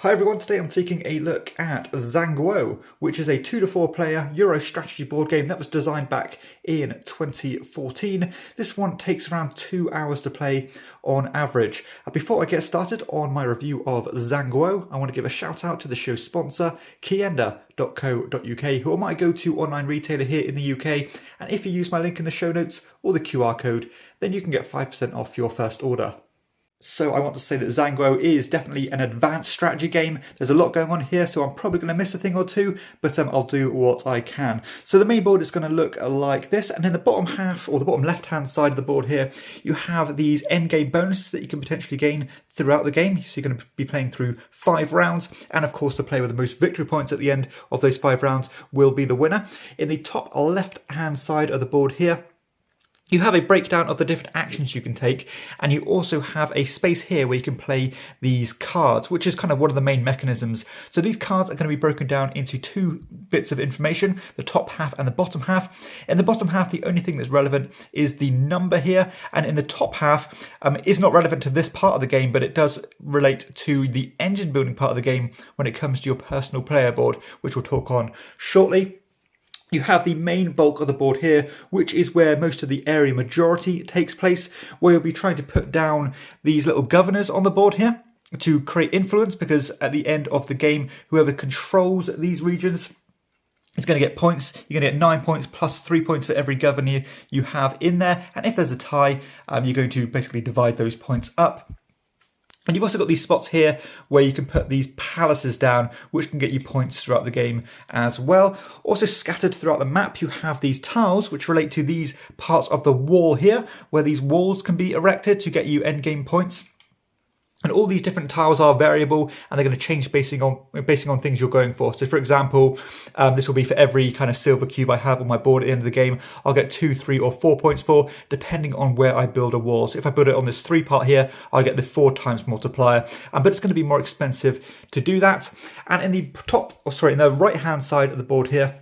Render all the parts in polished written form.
Hi everyone, today I'm taking a look at Zhanguo, which is a 2 to 4 player Euro strategy board game that was designed back in 2014. This one takes around 2 hours to play on average. Before I get started on my review of Zhanguo, I want to give a shout out to the show's sponsor, KIENDA.co.uk, who are my go-to online retailer here in the UK, and if you use my link in the show notes or the QR code, then you can get 5% off your first order. So I want to say that Zhanguo is definitely an advanced strategy game. There's a lot going on here, so I'm probably going to miss a thing or two, but I'll do what I can. So the main board is going to look like this, and in the bottom half, or the bottom left-hand side of the board here, you have these endgame bonuses that you can potentially gain throughout the game. So you're going to be playing through 5 rounds, and of course the player with the most victory points at the end of those 5 rounds will be the winner. In the top left-hand side of the board here, you have a breakdown of the different actions you can take, and you also have a space here where you can play these cards, which is kind of one of the main mechanisms. So these cards are going to be broken down into 2 bits of information, the top half and the bottom half. In the bottom half, the only thing that's relevant is the number here, and in the top half is not relevant to this part of the game, but it does relate to the engine building part of the game when it comes to your personal player board, which we'll talk on shortly. You have the main bulk of the board here, which is where most of the area majority takes place, where you'll be trying to put down these little governors on the board here to create influence, because at the end of the game, whoever controls these regions is going to get points. You're going to get 9 points plus 3 points for every governor you have in there. And if there's a tie, you're going to basically divide those points up. And you've also got these spots here where you can put these palaces down, which can get you points throughout the game as well. Also scattered throughout the map, you have these tiles, which relate to these parts of the wall here, where these walls can be erected to get you endgame points. And all these different tiles are variable, and they're going to change basing on things you're going for. So for example, this will be for every kind of silver cube I have on my board at the end of the game, I'll get 2, 3 or 4 points for, depending on where I build a wall. So if I build it on this 3 part here, I'll get the 4 times multiplier, but it's going to be more expensive to do that. And in the right hand side of the board here,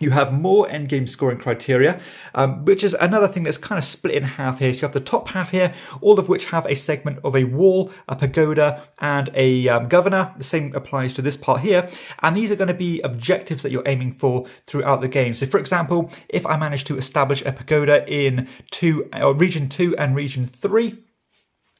you have more endgame scoring criteria, which is another thing that's kind of split in half here. So you have the top half here, all of which have a segment of a wall, a pagoda, and a governor. The same applies to this part here. And these are going to be objectives that you're aiming for throughout the game. So for example, if I manage to establish a pagoda in region 2 and region 3,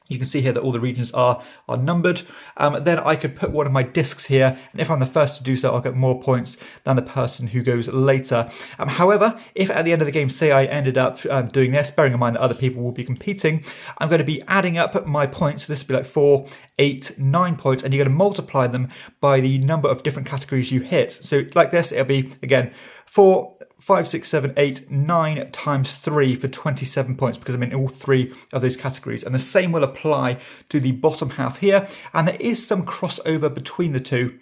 you can see here that all the regions are numbered. Then I could put one of my discs here, and if I'm the first to do so, I'll get more points than the person who goes later. However, if at the end of the game, say I ended up doing this, bearing in mind that other people will be competing, I'm going to be adding up my points. So this will be like 4, 8, 9 points, and you're going to multiply them by the number of different categories you hit. So like this, it'll be, again, 4, 5, 6, 7, 8, 9 times 3 for 27 points, because I'm in all 3 of those categories. And the same will apply to the bottom half here. And there is some crossover between the two.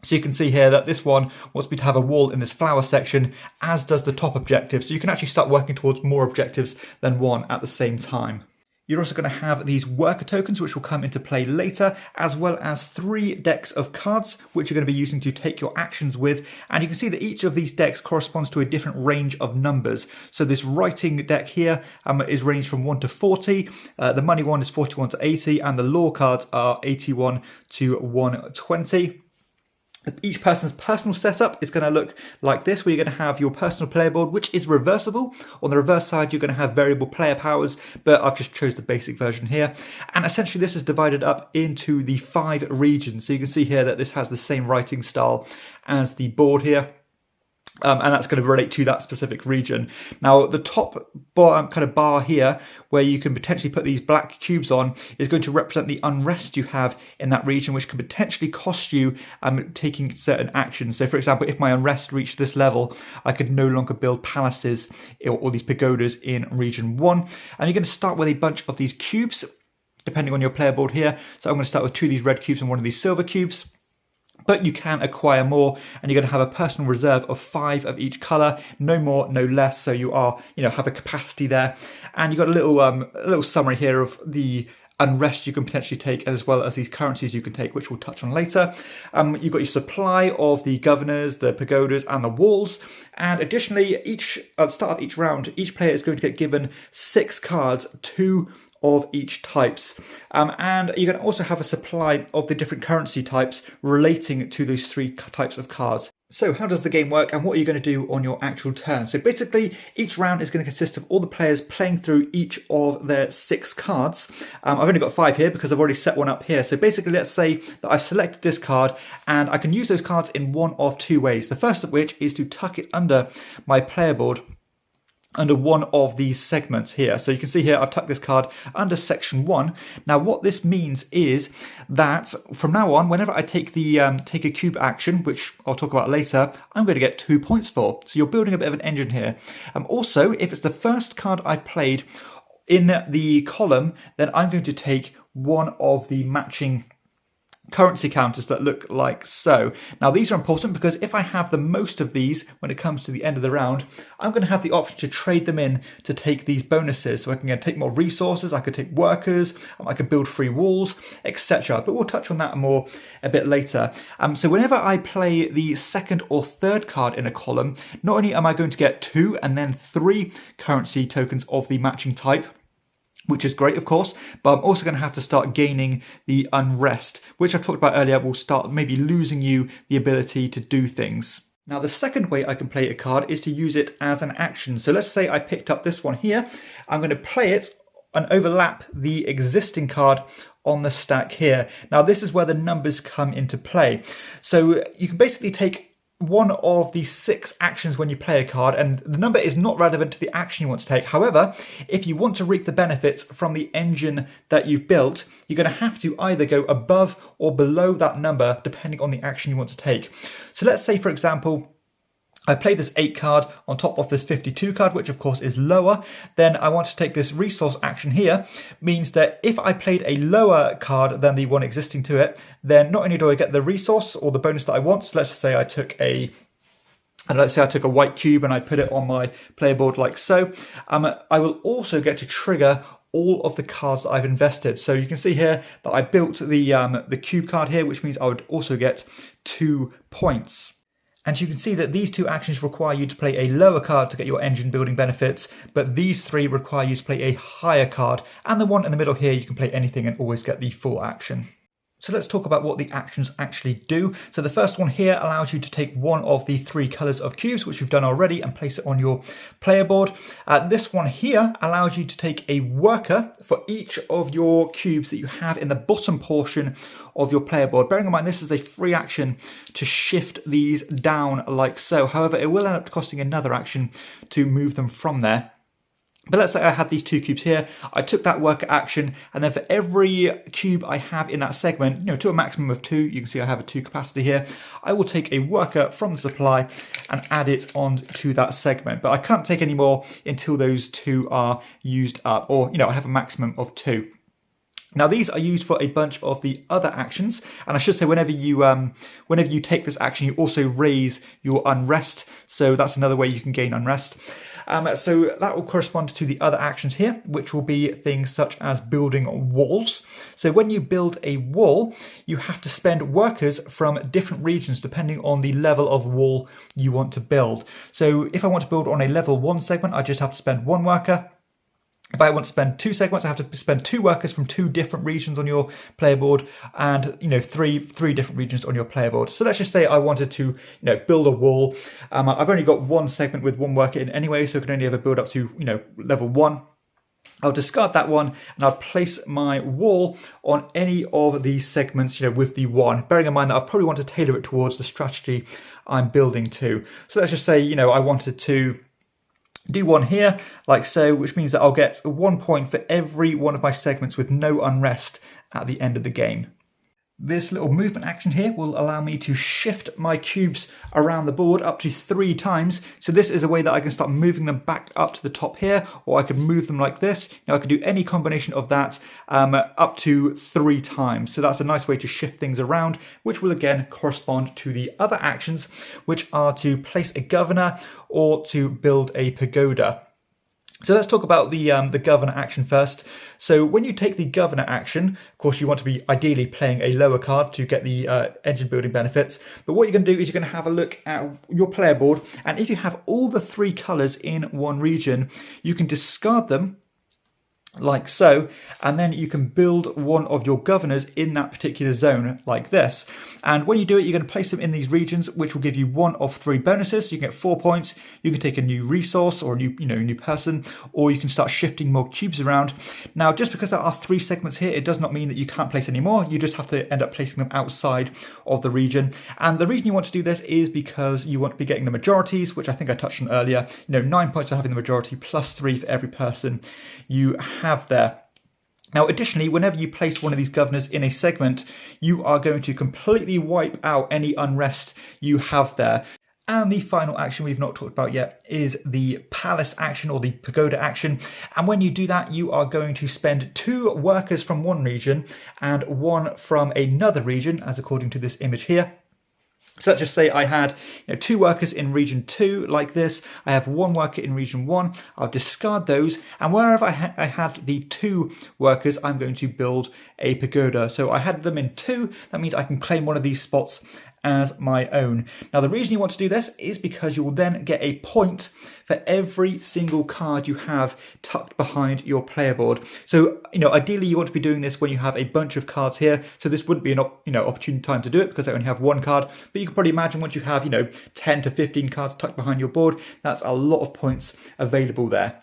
So you can see here that this one wants me to have a wall in this flower section, as does the top objective. So you can actually start working towards more objectives than one at the same time. You're also going to have these worker tokens, which will come into play later, as well as 3 decks of cards, which you're going to be using to take your actions with. And you can see that each of these decks corresponds to a different range of numbers. So this writing deck here is ranged from 1 to 40. The money one is 41 to 80, and the law cards are 81 to 120. Each person's personal setup is going to look like this, where you're going to have your personal player board, which is reversible. On the reverse side, you're going to have variable player powers, but I've just chose the basic version here. And essentially this is divided up into the 5 regions. So you can see here that this has the same writing style as the board here. And that's going to relate to that specific region. Now, the top kind of bar here, where you can potentially put these black cubes on, is going to represent the unrest you have in that region, which can potentially cost you taking certain actions. So, for example, if my unrest reached this level, I could no longer build palaces or these pagodas in region 1. And you're going to start with a bunch of these cubes, depending on your player board here. So I'm going to start with 2 of these red cubes and 1 of these silver cubes. But you can acquire more, and you're going to have a personal reserve of 5 of each colour, no more, no less. So you are, have a capacity there. And you've got a little summary here of the unrest you can potentially take, as well as these currencies you can take, which we'll touch on later. You've got your supply of the governors, the pagodas, and the walls. And additionally, at the start of each round, each player is going to get given 6 cards, 2 of each types. And you can also have a supply of the different currency types relating to those three types of cards. So how does the game work and what are you going to do on your actual turn? So basically each round is going to consist of all the players playing through each of their 6 cards. I've only got 5 here because I've already set one up here. So basically let's say that I've selected this card and I can use those cards in one of 2 ways. The first of which is to tuck it under my player board under one of these segments here. So you can see here I've tucked this card under section 1. Now what this means is that from now on, whenever I take the take a cube action, which I'll talk about later, I'm going to get 2 points for. So you're building a bit of an engine here. Also, if it's the first card I played in the column, then I'm going to take one of the matching currency counters that look like so. Now these are important because if I have the most of these when it comes to the end of the round, I'm going to have the option to trade them in to take these bonuses. So I can take more resources, I could take workers, I could build free walls, etc. But we'll touch on that more a bit later. So whenever I play the second or third card in a column, not only am I going to get 2 and then 3 currency tokens of the matching type, which is great, of course, but I'm also going to have to start gaining the unrest, which I've talked about earlier will start maybe losing you the ability to do things. Now, the second way I can play a card is to use it as an action. So let's say I picked up this one here. I'm going to play it and overlap the existing card on the stack here. Now, this is where the numbers come into play. So you can basically take one of the 6 actions when you play a card, and the number is not relevant to the action you want to take. However, if you want to reap the benefits from the engine that you've built, you're going to have to either go above or below that number depending on the action you want to take. So let's say, for example, I played this 8 card on top of this 52 card, which of course is lower. Then I want to take this resource action here, means that if I played a lower card than the one existing to it, then not only do I get the resource or the bonus that I want, so let's just say I took a white cube and I put it on my player board like so, I will also get to trigger all of the cards that I've invested. So you can see here that I built the cube card here, which means I would also get 2 points. And you can see that these 2 actions require you to play a lower card to get your engine building benefits, but these 3 require you to play a higher card. And the one in the middle here, you can play anything and always get the full action. So let's talk about what the actions actually do. So the first one here allows you to take one of the 3 colors of cubes, which we've done already, and place it on your player board. This one here allows you to take a worker for each of your cubes that you have in the bottom portion of your player board. Bearing in mind, this is a free action to shift these down like so. However, it will end up costing another action to move them from there. But let's say I had these 2 cubes here, I took that worker action, and then for every cube I have in that segment, to a maximum of 2, you can see I have a 2 capacity here, I will take a worker from the supply and add it onto that segment. But I can't take any more until those 2 are used up, or, I have a maximum of 2. Now these are used for a bunch of the other actions, and I should say whenever you take this action, you also raise your unrest, so that's another way you can gain unrest. So that will correspond to the other actions here, which will be things such as building walls. So when you build a wall, you have to spend workers from different regions depending on the level of wall you want to build. So if I want to build on a level 1 segment, I just have to spend 1 worker. If I want to spend 2 segments, I have to spend 2 workers from 2 different regions on your player board, and 3 different regions on your player board. So let's just say I wanted to build a wall. I've only got 1 segment with 1 worker in anyway, so I can only ever build up to level 1. I'll discard that one and I'll place my wall on any of these segments with the 1, bearing in mind that I probably want to tailor it towards the strategy I'm building to. So let's just say I wanted to do 1 here, like so, which means that I'll get 1 point for every one of my segments with no unrest at the end of the game. This little movement action here will allow me to shift my cubes around the board up to 3 times. So this is a way that I can start moving them back up to the top here, or I can move them like this. I can do any combination of that up to 3 times. So that's a nice way to shift things around, which will again correspond to the other actions, which are to place a governor or to build a pagoda. So let's talk about the governor action first. So when you take the governor action, of course you want to be ideally playing a lower card to get the engine building benefits. But what you're going to do is you're going to have a look at your player board, and if you have all the 3 colours in one region, you can discard them like so, and then you can build one of your governors in that particular zone like this. And when you do it, you're going to place them in these regions, which will give you one of 3 bonuses. You can get 4 points. You can take a new resource or a new person, or you can start shifting more cubes around. Now, just because there are 3 segments here, it does not mean that you can't place any more. You just have to end up placing them outside of the region. And the reason you want to do this is because you want to be getting the majorities, which I think I touched on earlier. 9 points for having the majority plus 3 for every person you have there. Now, additionally, whenever you place one of these governors in a segment, you are going to completely wipe out any unrest you have there. And the final action we've not talked about yet is the palace action or the pagoda action. And when you do that, you are going to spend 2 workers from one region and 1 from another region, as according to this image here. So let's just say I had 2 workers in region 2 like this. I have 1 worker in region 1. I'll discard those. And wherever I had the 2 workers, I'm going to build a pagoda. So I had them in 2. That means I can claim one of these spots as my own. Now, the reason you want to do this is because you will then get a point for every single card you have tucked behind your player board. So, ideally you want to be doing this when you have a bunch of cards here. So this wouldn't be an opportune time to do it because I only have 1 card. But you can probably imagine once you have, 10 to 15 cards tucked behind your board, that's a lot of points available there.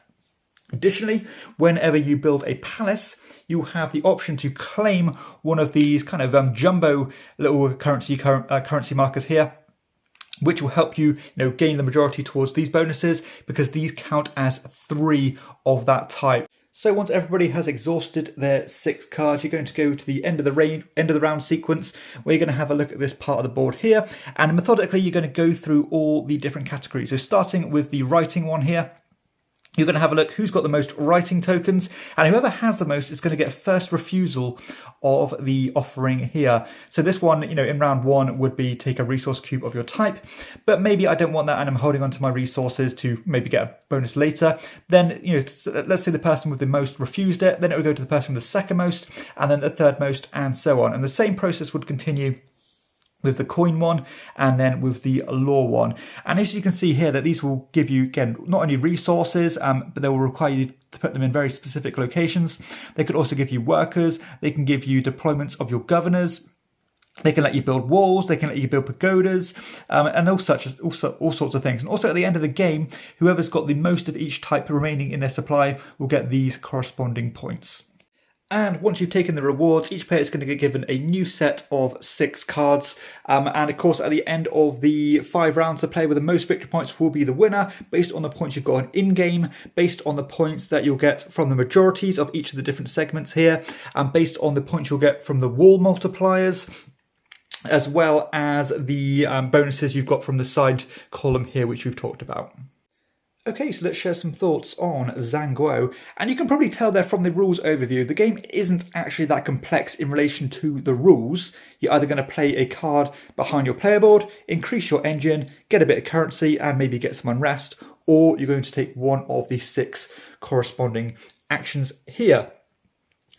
Additionally, whenever you build a palace, you have the option to claim one of these kind of jumbo little currency markers here, which will help you, gain the majority towards these bonuses because these count as 3 of that type. So once everybody has exhausted their 6 cards, you're going to go to the end of the round sequence, where you're going to have a look at this part of the board here, and methodically you're going to go through all the different categories. So starting with the writing one here, you're going to have a look who's got the most writing tokens, and whoever has the most is going to get first refusal of the offering here. So this one, in round 1 would be take a resource cube of your type, but maybe I don't want that and I'm holding on to my resources to maybe get a bonus later. Then, let's say the person with the most refused it, then it would go to the person with the second most, and then the third most, and so on. And the same process would continue with the coin one and then with the law one. And as you can see here, that these will give you, again, not only resources, but they will require you to put them in very specific locations. They could also give you workers. They can give you deployments of your governors. They can let you build walls. They can let you build pagodas, and all sorts of things. And also at the end of the game, whoever's got the most of each type remaining in their supply will get these corresponding points. And once you've taken the rewards, each player is going to get given a new set of 6 cards. And of course, at the end of the 5 rounds, the player with the most victory points will be the winner, based on the points you've got in-game, based on the points that you'll get from the majorities of each of the different segments here, and based on the points you'll get from the wall multipliers, as well as the bonuses you've got from the side column here, which we've talked about. Okay, so let's share some thoughts on Zhanguo. And you can probably tell there from the rules overview, the game isn't actually that complex in relation to the rules. You're either going to play a card behind your player board, increase your engine, get a bit of currency, and maybe get some unrest, or you're going to take one of the 6 corresponding actions here.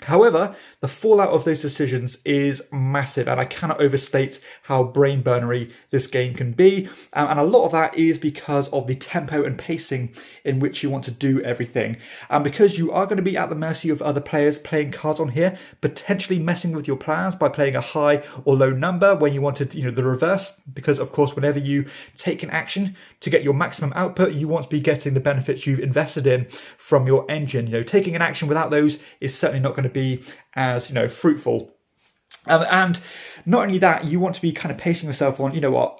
However, the fallout of those decisions is massive, and I cannot overstate how brain burnery this game can be. And a lot of that is because of the tempo and pacing in which you want to do everything. And because you are going to be at the mercy of other players playing cards on here, potentially messing with your plans by playing a high or low number when you wanted, the reverse. Because of course, whenever you take an action to get your maximum output, you want to be getting the benefits you've invested in from your engine. Taking an action without those is certainly not going to be as fruitful. And not only that, you want to be kind of pacing yourself on,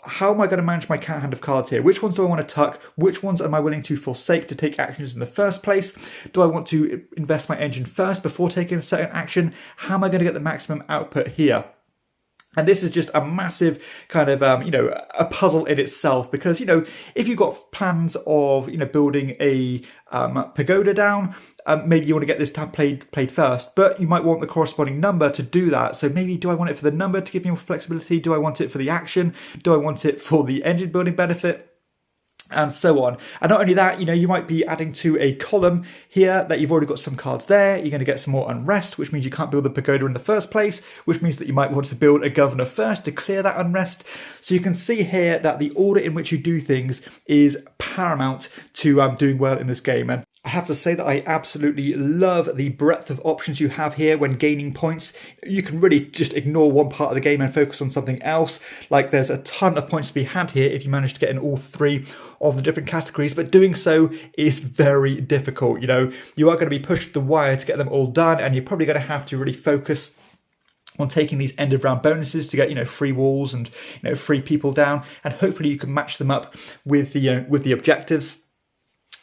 how am I going to manage my hand of cards here? Which ones do I want to tuck? Which ones am I willing to forsake to take actions in the first place? Do I want to invest my engine first before taking a certain action? How am I going to get the maximum output here? And this is just a massive kind of, a puzzle in itself, because, if you've got plans of, building a pagoda down, maybe you want to get this played first, but you might want the corresponding number to do that. So maybe, do I want it for the number to give me more flexibility? Do I want it for the action? Do I want it for the engine building benefit? And so on. And not only that, you might be adding to a column here that you've already got some cards there. You're going to get some more unrest, which means you can't build the pagoda in the first place, which means that you might want to build a governor first to clear that unrest. So you can see here that the order in which you do things is paramount to doing well in this game. And I have to say that I absolutely love the breadth of options you have here when gaining points. You can really just ignore one part of the game and focus on something else. Like, there's a ton of points to be had here if you manage to get in all 3 of the different categories, but doing so is very difficult. You know, you are going to be pushed to the wire to get them all done, and you're probably going to have to really focus on taking these end of round bonuses to get, you know, free walls and, you know, free people down, and hopefully you can match them up with the objectives.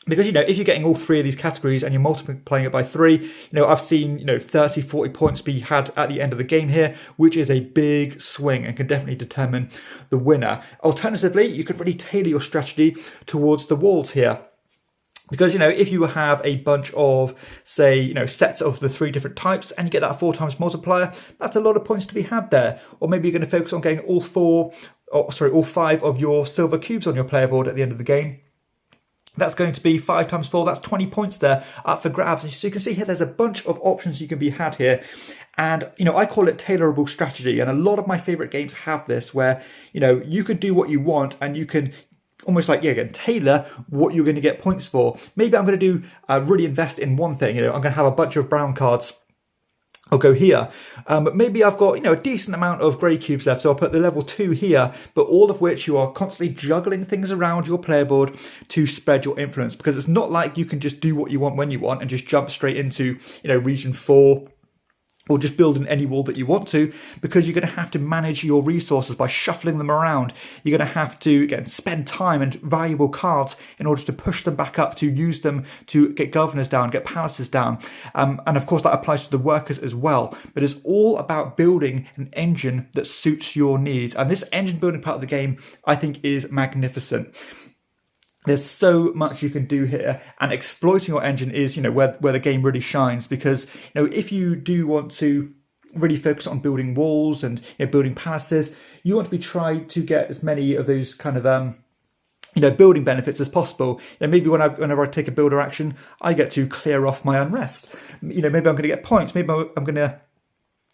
Because, you know, if you're getting all 3 of these categories and you're multiplying it by 3, you know, I've seen, you know, 30, 40 points be had at the end of the game here, which is a big swing and can definitely determine the winner. Alternatively, you could really tailor your strategy towards the walls here. Because, you know, if you have a bunch of, say, you know, sets of the 3 different types and you get that 4 times multiplier, that's a lot of points to be had there. Or maybe you're going to focus on getting all 5 of your silver cubes on your player board at the end of the game. That's going to be 5 times 4, that's 20 points there up for grabs. So you can see here there's a bunch of options you can be had here. And, you know, I call it tailorable strategy. And a lot of my favorite games have this where, you know, you can do what you want and you can almost like, yeah, again, tailor what you're going to get points for. Maybe I'm going to do really invest in one thing. You know, I'm going to have a bunch of brown cards. I'll go here, but maybe I've got, you know, a decent amount of grey cubes left, so I'll put the level 2 here, but all of which you are constantly juggling things around your player board to spread your influence, because it's not like you can just do what you want when you want and just jump straight into, you know, region 4 or just build in any wall that you want to, because you're going to have to manage your resources by shuffling them around. You're going to have to, again, spend time and valuable cards in order to push them back up, to use them to get governors down, get palaces down. And of course that applies to the workers as well. But it's all about building an engine that suits your needs. And this engine building part of the game, I think, is magnificent. There's so much you can do here, and exploiting your engine is, you know, where the game really shines. Because, you know, if you do want to really focus on building walls and, you know, building palaces, you want to be trying to get as many of those kind of you know, building benefits as possible. You know, maybe whenever I take a builder action, I get to clear off my unrest. You know, maybe I'm going to get points. Maybe I'm going to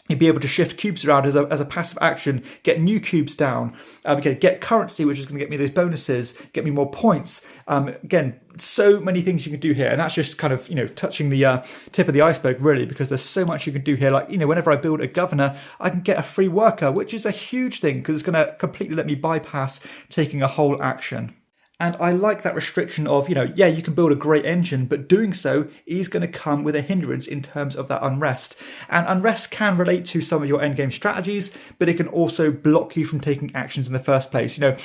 be able to shift cubes around as a passive action, get new cubes down, get currency, which is going to get me those bonuses, get me more points. Again, so many things you can do here, and that's just kind of, you know, touching the tip of the iceberg, really, because there's so much you can do here. Like, you know, whenever I build a governor, I can get a free worker, which is a huge thing because it's going to completely let me bypass taking a whole action. And I like that restriction of, you know, yeah, you can build a great engine, but doing so is going to come with a hindrance in terms of that unrest. And unrest can relate to some of your endgame strategies, but it can also block you from taking actions in the first place. You know,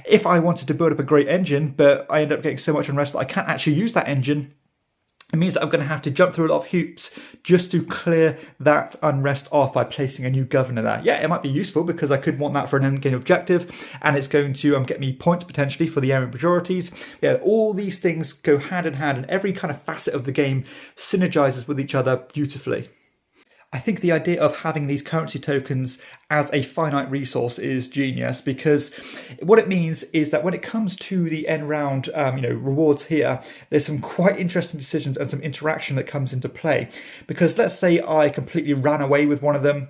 if I wanted to build up a great engine, but I end up getting so much unrest that I can't actually use that engine, it means that I'm going to have to jump through a lot of hoops just to clear that unrest off by placing a new governor there. Yeah, it might be useful because I could want that for an endgame objective, and it's going to get me points potentially for the area majorities. Yeah, all these things go hand in hand, and every kind of facet of the game synergizes with each other beautifully. I think the idea of having these currency tokens as a finite resource is genius, because what it means is that when it comes to the end round rewards here, there's some quite interesting decisions and some interaction that comes into play. Because let's say I completely ran away with one of them,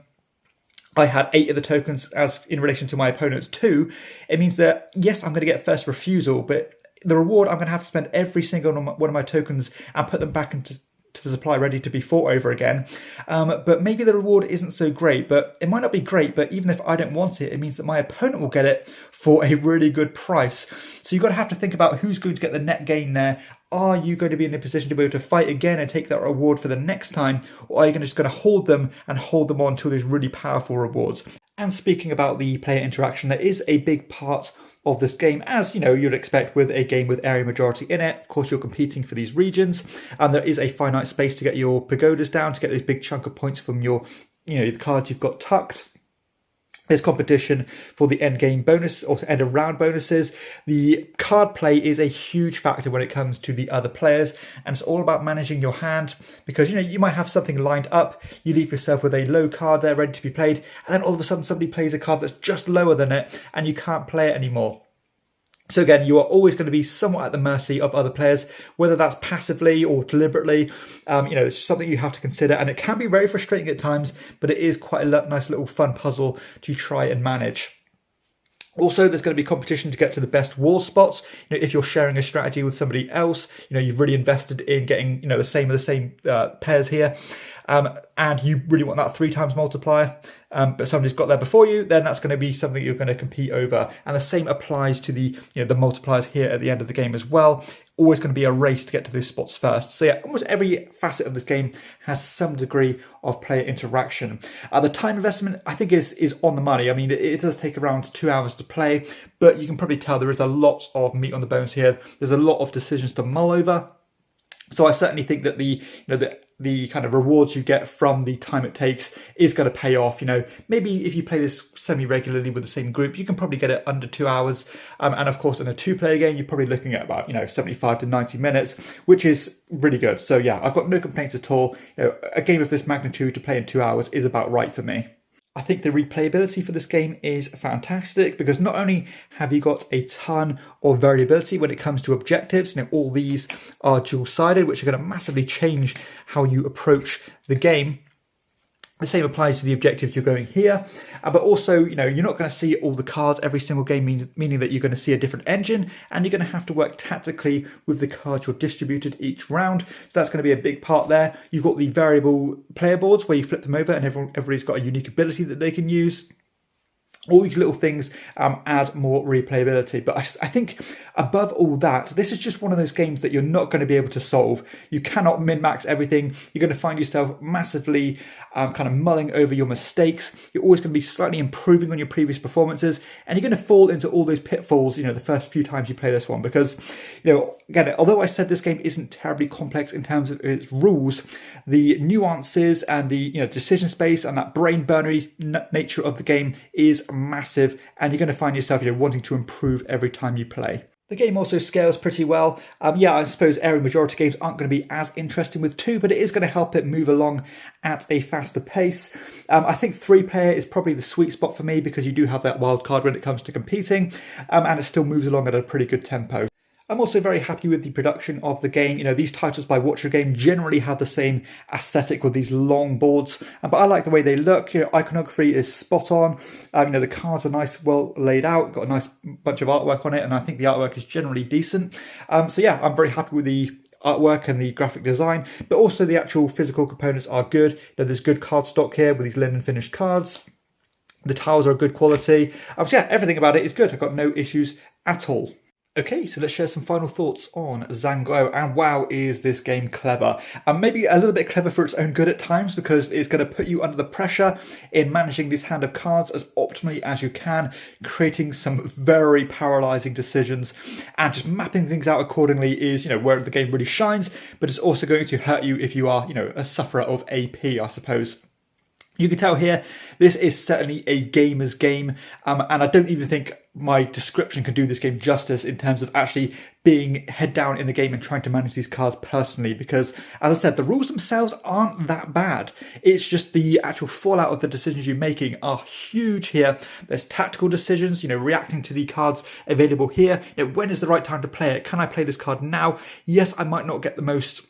I had 8 of the tokens as in relation to my opponent's 2, it means that, yes, I'm going to get first refusal, but the reward, I'm going to have to spend every single one of my tokens and put them back into the supply ready to be fought over again. But maybe the reward isn't so great, but it might not be great, but even if I don't want it, it means that my opponent will get it for a really good price. So you've got to have to think about who's going to get the net gain there. Are you going to be in a position to be able to fight again and take that reward for the next time? Or are you just going to hold them on until there's really powerful rewards? And speaking about the player interaction, there is a big part of this game, as you know, you'd expect with a game with area majority in it. Of course, you're competing for these regions, and there is a finite space to get your pagodas down, to get those big chunk of points from your, the cards you've got tucked. There's competition for the end game bonus or end of round bonuses. The card play is a huge factor when it comes to the other players, and it's all about managing your hand, because you might have something lined up, you leave yourself with a low card there ready to be played, and then all of a sudden somebody plays a card that's just lower than it and you can't play it anymore. So again, you are always going to be somewhat at the mercy of other players, whether that's passively or deliberately. It's just something you have to consider, and it can be very frustrating at times, but it is quite a nice little fun puzzle to try and manage. Also, there's going to be competition to get to the best wall spots. If you're sharing a strategy with somebody else, you've really invested in getting, the same pairs here, and you really want that 3 times multiplier, but somebody's got there before you, then that's going to be something you're going to compete over. And the same applies to the, the multipliers here at the end of the game as well. Always going to be a race to get to those spots first. So yeah, almost every facet of this game has some degree of player interaction. The time investment, I think, is on the money. I mean, it does take around 2 hours to play, but you can probably tell there is a lot of meat on the bones here. There's a lot of decisions to mull over. So I certainly think that the kind of rewards you get from the time it takes is going to pay off. Maybe if you play this semi-regularly with the same group, you can probably get it under 2 hours. And of course, in a 2-player game, you're probably looking at about 75 to 90 minutes, which is really good. So yeah, I've got no complaints at all. A game of this magnitude to play in 2 hours is about right for me. I think the replayability for this game is fantastic because not only have you got a ton of variability when it comes to objectives, all these are dual-sided, which are going to massively change how you approach the game. The same applies to the objectives you're going here, but also, you're not going to see all the cards every single game, meaning that you're going to see a different engine, and you're going to have to work tactically with the cards you're distributed each round. So that's going to be a big part there. You've got the variable player boards where you flip them over, and everybody's got a unique ability that they can use. All these little things add more replayability. But I think above all that, this is just one of those games that you're not going to be able to solve. You cannot min-max everything. You're going to find yourself massively kind of mulling over your mistakes. You're always going to be slightly improving on your previous performances. And you're going to fall into all those pitfalls, the first few times you play this one. Because, again, although I said this game isn't terribly complex in terms of its rules, the nuances and the decision space and that brain-burnery nature of the game is massive, and you're going to find yourself wanting to improve every time you play. The game also scales pretty well. I suppose area majority games aren't going to be as interesting with 2, but it is going to help it move along at a faster pace. I think 3-player is probably the sweet spot for me because you do have that wild card when it comes to competing, and it still moves along at a pretty good tempo. I'm also very happy with the production of the game. These titles by Watch Your Game generally have the same aesthetic with these long boards, but I like the way they look. Iconography is spot on. The cards are nice, well laid out, got a nice bunch of artwork on it, and I think the artwork is generally decent. So yeah, I'm very happy with the artwork and the graphic design, but also the actual physical components are good. There's good card stock here with these linen finished cards. The tiles are good quality. So yeah, everything about it is good. I've got no issues at all. Okay, so let's share some final thoughts on Zhanguo, and wow, is this game clever. Maybe a little bit clever for its own good at times because it's going to put you under the pressure in managing this hand of cards as optimally as you can, creating some very paralysing decisions, and just mapping things out accordingly is, where the game really shines, but it's also going to hurt you if you are, a sufferer of AP, I suppose. You can tell here, this is certainly a gamer's game, and I don't even think my description can do this game justice in terms of actually being head down in the game and trying to manage these cards personally, because, as I said, the rules themselves aren't that bad. It's just the actual fallout of the decisions you're making are huge here. There's tactical decisions, reacting to the cards available here. When is the right time to play it? Can I play this card now? Yes, I might not get the most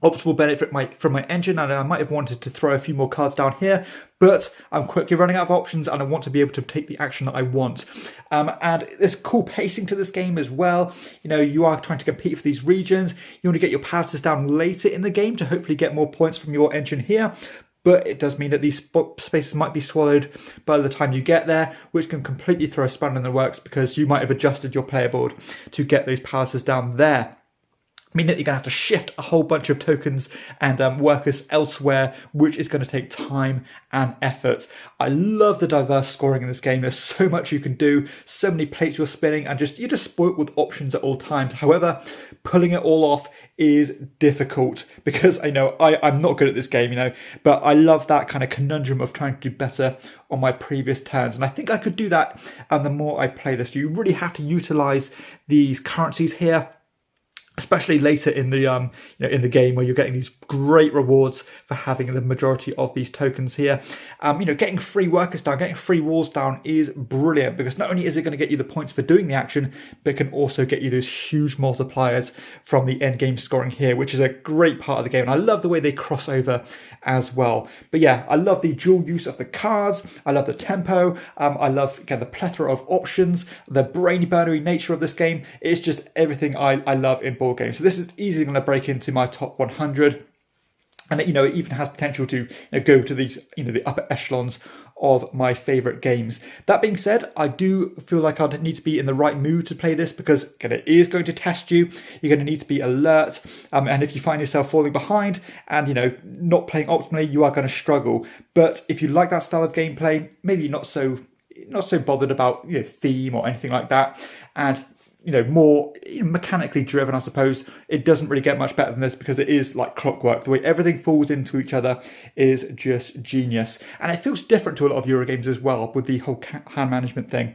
optimal benefit from my engine, and I might have wanted to throw a few more cards down here, but I'm quickly running out of options and I want to be able to take the action that I want. And there's cool pacing to this game as well. You are trying to compete for these regions. You want to get your palaces down later in the game to hopefully get more points from your engine here. But it does mean that these spaces might be swallowed by the time you get there, which can completely throw a spanner in the works because you might have adjusted your player board to get those palaces down there. Meaning that you're going to have to shift a whole bunch of tokens and workers elsewhere, which is going to take time and effort. I love the diverse scoring in this game. There's so much you can do, so many plates you're spinning, and you're just spoilt with options at all times. However, pulling it all off is difficult because I know I'm not good at this game, but I love that kind of conundrum of trying to do better on my previous turns. And I think I could do that, and the more I play this, you really have to utilize these currencies here. especially later in the in the game, where you're getting these great rewards for having the majority of these tokens here. Getting free workers down, getting free walls down is brilliant, because not only is it going to get you the points for doing the action, but it can also get you those huge multipliers from the end game scoring here, which is a great part of the game. And I love the way they cross over as well. But yeah, I love the dual use of the cards. I love the tempo. I love, again, the plethora of options, the brain burnery nature of this game. It's just everything I love in board games. So this is easily going to break into my top 100. And it even has potential to go to these, the upper echelons of my favorite games. That being said, I do feel like I'd need to be in the right mood to play this, because again, it is going to test you. You're going to need to be alert. And if you find yourself falling behind and, not playing optimally, you are going to struggle. But if you like that style of gameplay, maybe not so bothered about theme or anything like that, and more mechanically driven, I suppose, it doesn't really get much better than this, because it is like clockwork. The way everything falls into each other is just genius. And it feels different to a lot of Euro games as well, with the whole hand management thing.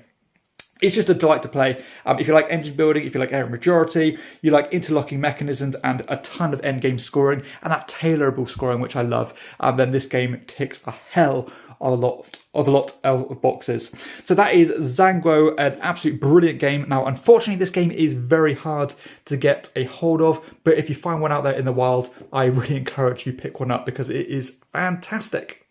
It's just a delight to play. If you like engine building, if you like area majority, you like interlocking mechanisms and a ton of endgame scoring and that tailorable scoring, which I love, then this game ticks a hell of a lot of boxes. So that is Zhanguo, an absolute brilliant game. Now, unfortunately, this game is very hard to get a hold of, but if you find one out there in the wild, I really encourage you pick one up, because it is fantastic.